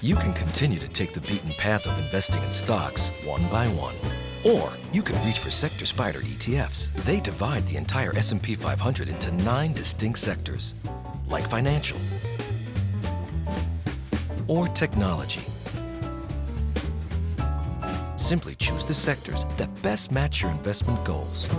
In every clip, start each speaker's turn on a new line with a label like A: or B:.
A: You can continue to take the beaten path of investing in stocks one by one. Or you can reach for sector spider ETFs. They divide the entire S&P 500 into 9 distinct sectors, like financial or technology. Simply choose the sectors that best match your investment goals.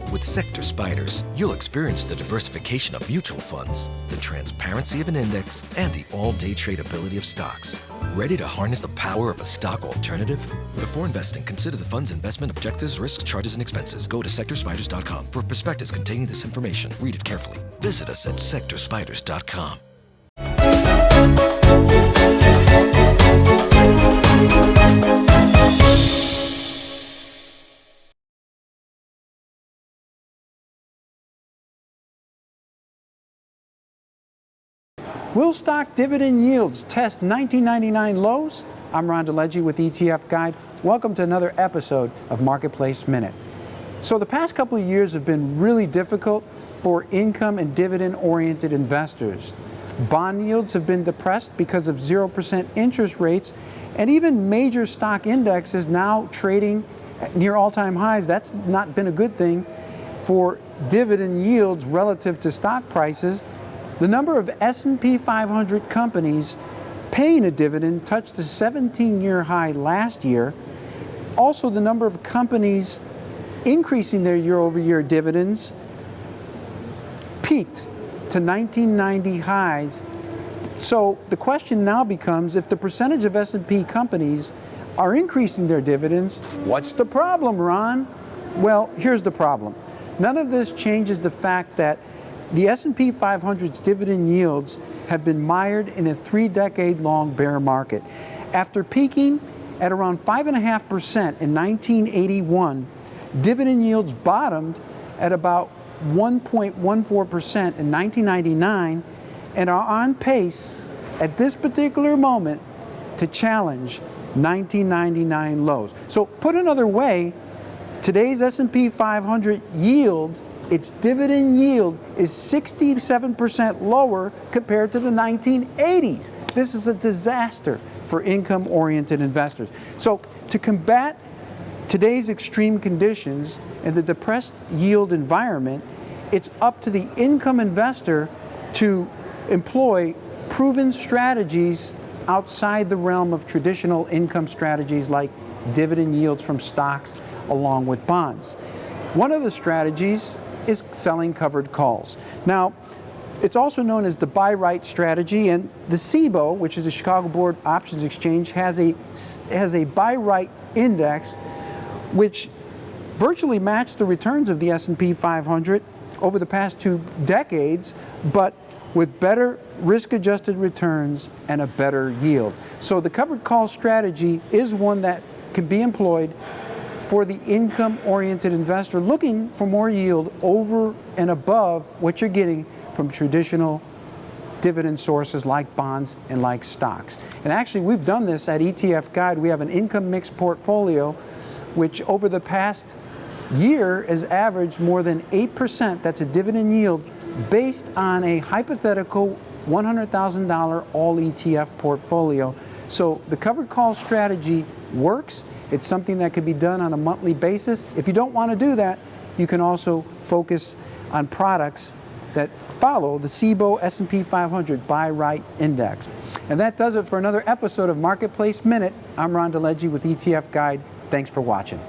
A: With Sector Spiders, you'll experience the diversification of mutual funds, the transparency of an index, and the all-day tradability of stocks. Ready to harness the power of a stock alternative? Before investing, consider the fund's investment objectives, risks, charges, and expenses. Go to sectorspiders.com for prospectus containing this information. Read it carefully. Visit us at sectorspiders.com.
B: Will stock dividend yields test 1999 lows? I'm DeLegge with ETFguide. Welcome to another episode of Marketplace Minute. So the past couple of years have been really difficult for income and dividend-oriented investors. Bond yields have been depressed because of 0% interest rates, and even major stock indexes now trading at near all-time highs. That's not been a good thing for dividend yields relative to stock prices. The number of S&P 500 companies paying a dividend touched a 17-year high last year. Also, the number of companies increasing their year-over-year dividends peaked to 1990 highs. So the question now becomes, if the percentage of S&P companies are increasing their dividends, what's the problem, Ron? Well, here's the problem. None of this changes the fact that the S&P 500's dividend yields have been mired in a 3-decade-long bear market. After peaking at around 5.5% in 1981, dividend yields bottomed at about 1.14% in 1999 and are on pace at this particular moment to challenge 1999 lows. So put another way, today's S&P 500 yield, its dividend yield, is 67% lower compared to the 1980s. This is a disaster for income-oriented investors. So to combat today's extreme conditions and the depressed yield environment, it's up to the income investor to employ proven strategies outside the realm of traditional income strategies like dividend yields from stocks along with bonds. One of the strategies is selling covered calls. Now, it's also known as the buy right strategy, and the CBOE, which is the Chicago Board Options Exchange, has a buy right index which virtually matched the returns of the S&P 500 over the past 2 decades, but with better risk-adjusted returns and a better yield. So the covered call strategy is one that can be employed for the income-oriented investor looking for more yield over and above what you're getting from traditional dividend sources like bonds and like stocks. And actually, we've done this at ETFguide. We have an income mix portfolio which over the past year has averaged more than 8%. That's a dividend yield based on a hypothetical $100,000 all ETF portfolio. So the covered call strategy works. It's something that can be done on a monthly basis. If you don't want to do that, you can also focus on products that follow the CBOE S&P 500 Buy Right Index. And that does it for another episode of Marketplace Minute. I'm DeLegge with ETFguide. Thanks for watching.